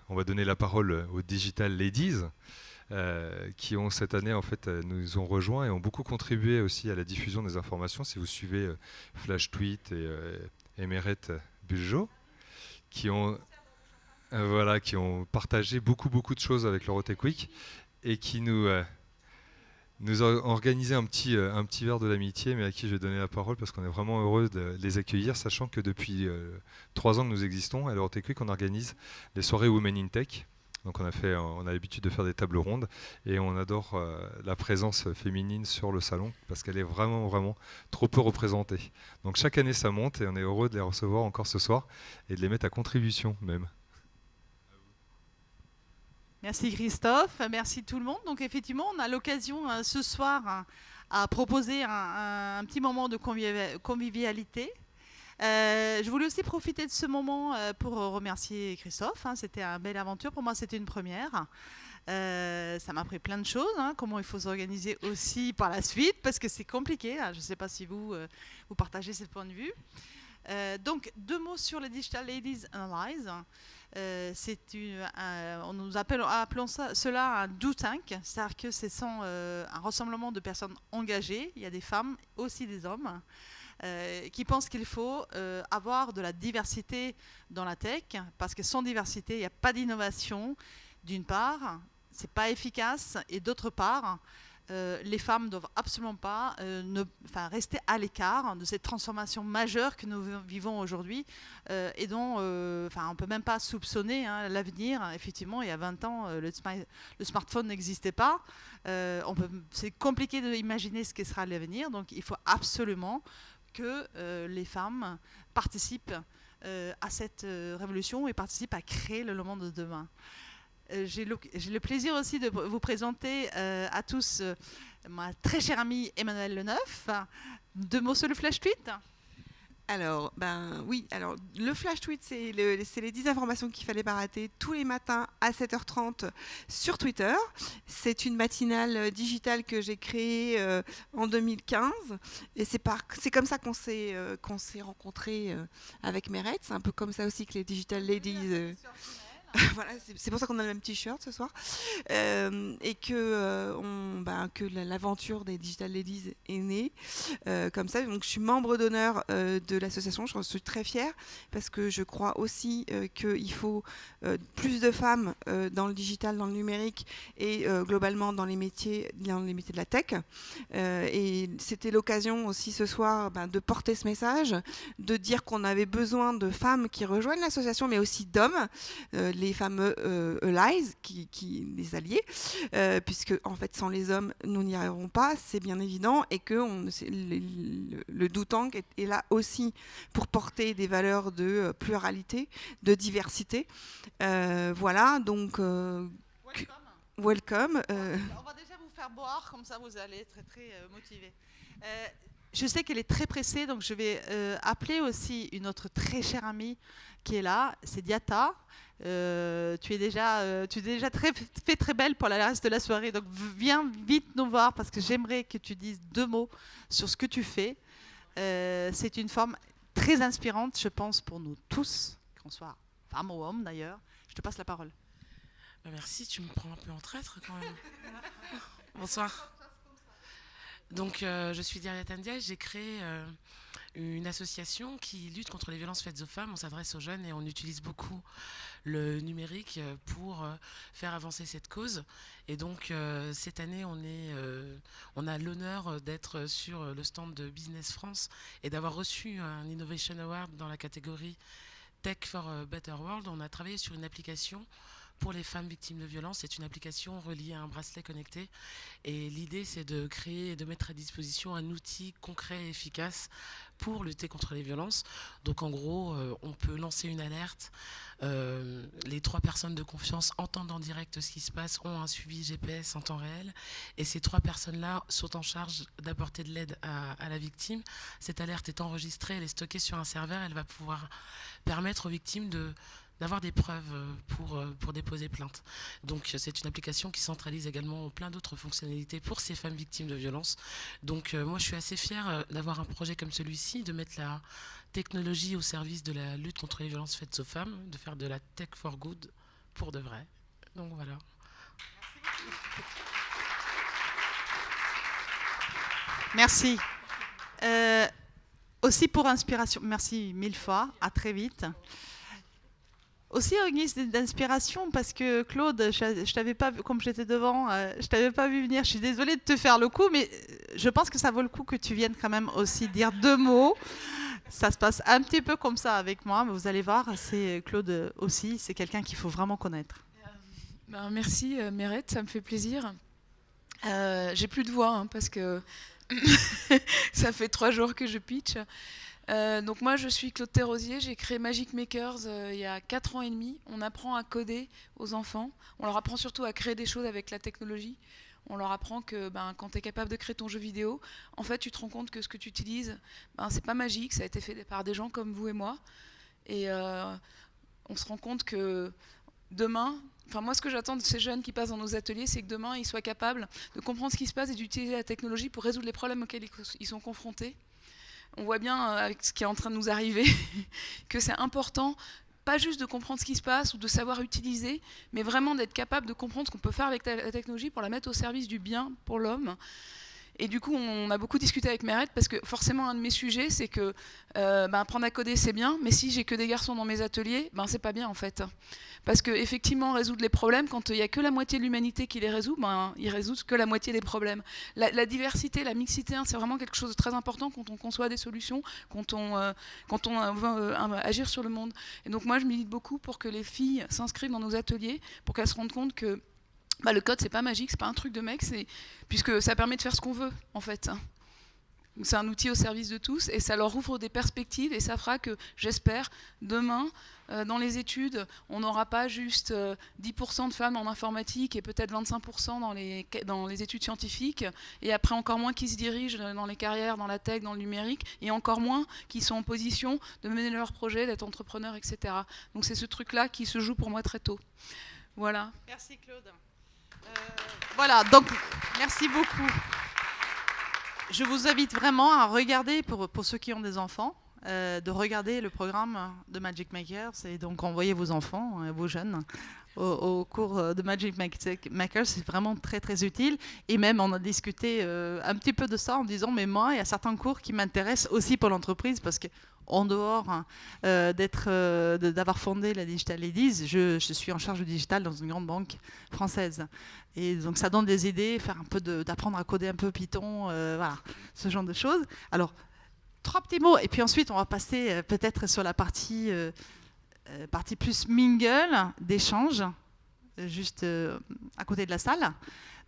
on va donner la parole aux Digital Ladies, qui ont cette année en fait nous ont rejoints et ont beaucoup contribué aussi à la diffusion des informations. Si vous suivez Flash Tweet et Meret Buljo, qui ont voilà, qui ont partagé beaucoup de choses avec l'Eurotech Week et qui nous a organisé un petit verre de l'amitié, mais à qui je vais donner la parole parce qu'on est vraiment heureux de les accueillir, sachant que depuis 3 ans que nous existons, à l'Eurotech Week, on organise des soirées Women in Tech. Donc on a l'habitude de faire des tables rondes et on adore la présence féminine sur le salon parce qu'elle est vraiment trop peu représentée. Donc chaque année ça monte et on est heureux de les recevoir encore ce soir et de les mettre à contribution même. Merci Christophe, merci tout le monde. Donc effectivement, on a l'occasion ce soir à proposer un petit moment de convivialité. Je voulais aussi profiter de ce moment pour remercier Christophe. C'était une belle aventure. Pour moi, c'était une première. Ça m'a appris plein de choses, comment il faut s'organiser aussi par la suite, parce que c'est compliqué. Je ne sais pas si vous partagez ce point de vue. Donc, 2 mots sur les Digital Ladies Analyze. Appelons cela un do tank, c'est-à-dire que c'est un rassemblement de personnes engagées. Il y a des femmes, aussi des hommes. Qui pensent qu'il faut avoir de la diversité dans la tech, parce que sans diversité, il n'y a pas d'innovation, d'une part, c'est pas efficace, et d'autre part, les femmes ne doivent absolument pas rester à l'écart de cette transformation majeure que nous vivons aujourd'hui et dont on ne peut même pas soupçonner l'avenir. Effectivement, il y a 20 ans, le smartphone n'existait pas. C'est compliqué d'imaginer ce que sera l'avenir, donc il faut absolument que les femmes participent à cette révolution et participent à créer le monde de demain. J'ai le plaisir aussi de vous présenter à tous ma très chère amie Emmanuelle Leneuf. 2 mots sur le Flash Tweet. Alors, le Flash Tweet, c'est les 10 informations qu'il fallait pas rater tous les matins à 7h30 sur Twitter. C'est une matinale digitale que j'ai créée en 2015. Et c'est comme ça qu'on s'est rencontrés avec Meret. C'est un peu comme ça aussi que les Digital Ladies... Voilà, c'est pour ça qu'on a le même t-shirt ce soir et que l'aventure des Digital Ladies est née comme ça. Donc je suis membre d'honneur de l'association, je suis très fière parce que je crois aussi qu'il faut plus de femmes dans le digital, dans le numérique et globalement dans les métiers de la tech. Et c'était l'occasion aussi ce soir de porter ce message, de dire qu'on avait besoin de femmes qui rejoignent l'association, mais aussi d'hommes. Les fameux allies, les alliés, puisque en fait sans les hommes nous n'y arriverons pas, c'est bien évident, et que le do tank est là aussi pour porter des valeurs de pluralité, de diversité. Voilà, donc welcome. On va déjà vous faire boire, comme ça vous allez être très motivés. Je sais qu'elle est très pressée, donc je vais appeler aussi une autre très chère amie qui est là, c'est Diata. Tu es déjà très belle pour le reste de la soirée, donc viens vite nous voir parce que j'aimerais que tu dises 2 mots sur ce que tu fais. C'est une femme très inspirante, je pense, pour nous tous, qu'on soit femme ou homme d'ailleurs. Je te passe la parole. Merci, tu me prends un peu en traître quand même. Bonsoir. Donc, je suis Diata Ndiaye, j'ai créé une association qui lutte contre les violences faites aux femmes. On s'adresse aux jeunes et on utilise beaucoup le numérique pour faire avancer cette cause. Et donc, cette année, on a l'honneur d'être sur le stand de Business France et d'avoir reçu un Innovation Award dans la catégorie Tech for a Better World. On a travaillé sur une application pour les femmes victimes de violences. C'est une application reliée à un bracelet connecté. Et l'idée, c'est de créer et de mettre à disposition un outil concret et efficace pour lutter contre les violences. Donc en gros, on peut lancer une alerte. Les 3 personnes de confiance entendent en direct ce qui se passe, ont un suivi GPS en temps réel. Et ces 3 personnes-là sont en charge d'apporter de l'aide à la victime. Cette alerte est enregistrée, elle est stockée sur un serveur. Elle va pouvoir permettre aux victimes d'avoir des preuves pour déposer plainte. Donc c'est une application qui centralise également plein d'autres fonctionnalités pour ces femmes victimes de violences. Donc moi je suis assez fière d'avoir un projet comme celui-ci, de mettre la technologie au service de la lutte contre les violences faites aux femmes, de faire de la tech for good pour de vrai. Donc voilà. Merci. Aussi pour inspiration, merci 1000 fois, à très vite. Aussi en guise d'inspiration, parce que Claude, je t'avais pas vu, comme j'étais devant, je t'avais pas vu venir. Je suis désolée de te faire le coup, mais je pense que ça vaut le coup que tu viennes quand même aussi dire 2 mots. Ça se passe un petit peu comme ça avec moi, mais vous allez voir, c'est Claude aussi, c'est quelqu'un qu'il faut vraiment connaître. Merci Mérette, ça me fait plaisir. J'ai plus de voix hein, parce que ça fait 3 jours que je pitch. Donc moi je suis Claude Thérosier, j'ai créé Magic Makers il y a 4 ans et demi. On apprend à coder aux enfants, on leur apprend surtout à créer des choses avec la technologie. On leur apprend que quand tu es capable de créer ton jeu vidéo, en fait tu te rends compte que ce que tu utilises, c'est pas magique, ça a été fait par des gens comme vous et moi. Et on se rend compte que demain, moi ce que j'attends de ces jeunes qui passent dans nos ateliers, c'est que demain ils soient capables de comprendre ce qui se passe et d'utiliser la technologie pour résoudre les problèmes auxquels ils sont confrontés. On voit bien avec ce qui est en train de nous arriver que c'est important, pas juste de comprendre ce qui se passe ou de savoir utiliser, mais vraiment d'être capable de comprendre ce qu'on peut faire avec la technologie pour la mettre au service du bien pour l'homme. Et du coup, on a beaucoup discuté avec Mérette parce que forcément, un de mes sujets, c'est que apprendre à coder, c'est bien, mais si j'ai que des garçons dans mes ateliers, c'est pas bien en fait. Parce qu'effectivement, résoudre les problèmes, quand il n'y a que la moitié de l'humanité qui les résout, ils résoudent que la moitié des problèmes. La diversité, la mixité, c'est vraiment quelque chose de très important quand on conçoit des solutions, quand on veut agir sur le monde. Et donc moi, je milite beaucoup pour que les filles s'inscrivent dans nos ateliers, pour qu'elles se rendent compte que le code, c'est pas magique, c'est pas un truc de mec, puisque ça permet de faire ce qu'on veut, en fait. C'est un outil au service de tous, et ça leur ouvre des perspectives, et ça fera que, j'espère, demain, dans les études, on n'aura pas juste 10% de femmes en informatique, et peut-être 25% dans les études scientifiques, et après encore moins qui se dirigent dans les carrières, dans la tech, dans le numérique, et encore moins qui sont en position de mener leurs projets, d'être entrepreneurs, etc. Donc c'est ce truc-là qui se joue pour moi très tôt. Voilà. Merci Claude. Voilà, donc merci beaucoup. Je vous invite vraiment à regarder, pour ceux qui ont des enfants, de regarder le programme de Magic Makers et donc envoyer vos enfants, vos jeunes, au cours de Magic Makers. C'est vraiment très très utile. Et même on a discuté un petit peu de ça en disant mais moi il y a certains cours qui m'intéressent aussi pour l'entreprise parce que en dehors d'avoir fondé la Digital Ladies, je suis en charge du digital dans une grande banque française. Et donc ça donne des idées, faire un peu d'apprendre à coder un peu Python, voilà, ce genre de choses. Alors, 3 petits mots, et puis ensuite on va passer peut-être sur la partie plus mingle, d'échange, juste à côté de la salle.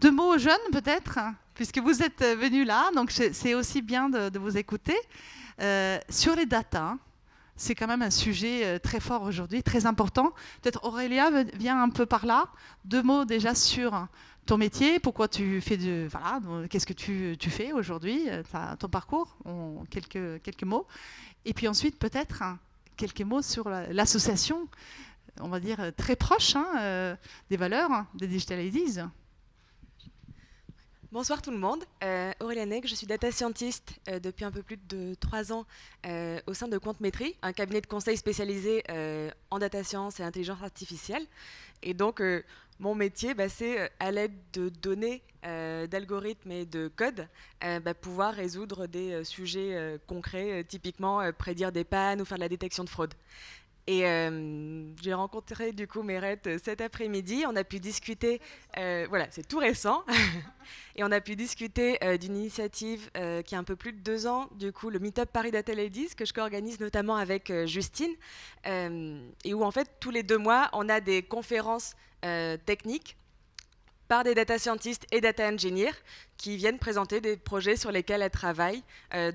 2 mots aux jeunes peut-être, puisque vous êtes venus là, donc c'est aussi bien de vous écouter. Sur les data, c'est quand même un sujet très fort aujourd'hui, très important. Peut-être Aurélia vient un peu par là. 2 mots déjà sur ton métier, pourquoi tu fais qu'est-ce que tu fais aujourd'hui, ton parcours, quelques mots. Et puis ensuite peut-être quelques mots sur l'association, on va dire très proche des valeurs des Digital Ladies. Bonsoir tout le monde, Aurélia Neg, je suis data scientist depuis un peu plus de 3 ans au sein de Quantmetry, un cabinet de conseil spécialisé en data science et intelligence artificielle. Et donc mon métier, c'est à l'aide de données, d'algorithmes et de code, pouvoir résoudre des sujets concrets, typiquement prédire des pannes ou faire de la détection de fraude. Et j'ai rencontré du coup Mérette cet après-midi, on a pu discuter, voilà, c'est tout récent, et on a pu discuter d'une initiative qui a un peu plus de 2 ans, du coup le Meetup Paris Data Ladies, que je co-organise notamment avec Justine, et où en fait tous les 2 mois on a des conférences techniques par des data scientists et data engineers qui viennent présenter des projets sur lesquels elles travaillent,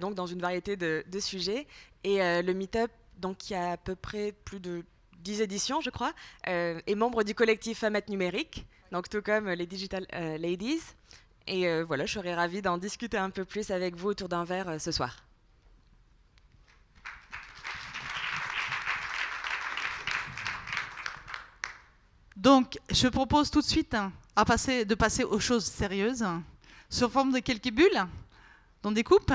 donc dans une variété de sujets, et le Meetup, donc il y a à peu près plus de 10 éditions, je crois, est membre du collectif Femmes Numérique, donc tout comme les Digital Ladies. Et voilà, je serais ravie d'en discuter un peu plus avec vous autour d'un verre ce soir. Donc, je propose tout de suite de passer aux choses sérieuses, sous forme de quelques bulles, dans des coupes.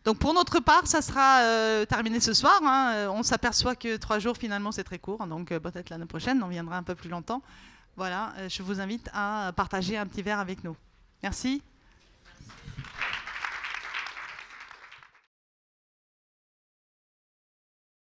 Donc pour notre part, ça sera terminé ce soir. Hein. On s'aperçoit que 3 jours finalement c'est très court, donc peut-être l'année prochaine on viendra un peu plus longtemps. Voilà, je vous invite à partager un petit verre avec nous. Merci.